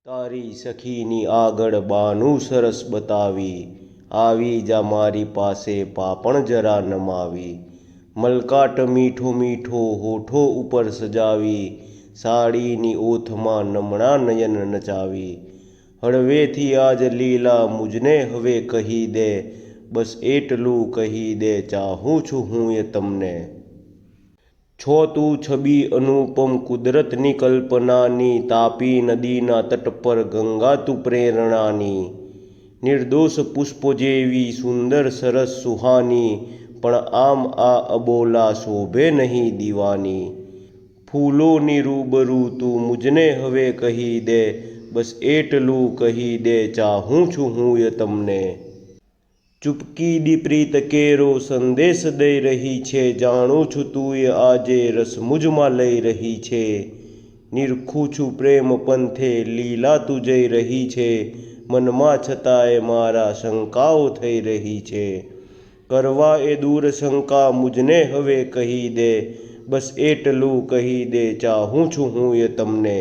તારી સખીની આગળ બાનું સરસ બતાવી, આવી જા મારી પાસે પાપણ જરા નમાવી. મલકાટ મીઠો મીઠો હોઠો ઉપર સજાવી, સાડીની ઓથમાં નમણા નયન નચાવી. હળવેથી આજ લીલા મુજને હવે કહી દે, બસ એટલું કહી દે ચાહું છું હું એ તમને. છો તું છબી અનુપમ કુદરતની કલ્પનાની, તાપી નદીના તટ પર ગંગા તું પ્રેરણાની. નિર્દોષ પુષ્પો જેવી સુંદર સરસ સુહાની, પણ આમ આ અબોલા શોભે નહીં દીવાની. ફૂલોની રૂબરૂ તું મુજને હવે કહી દે, બસ એટલું કહી દે ચાહું છું હું એ તમને. ચૂપકી દી પ્રીત કેરો સંદેશ દઈ રહી છે, જાણું છું તું એ આજે રસ મુજમાં લઈ રહી છે. નિરખું છું પ્રેમ પંથે લીલા તું જઈ રહી છે, મનમાં છતાંય મારા શંકાઓ થઈ રહી છે. કરવા એ દૂર શંકા મુજને હવે કહી દે, બસ એટલું કહી દે ચાહું છું હું એ તમને.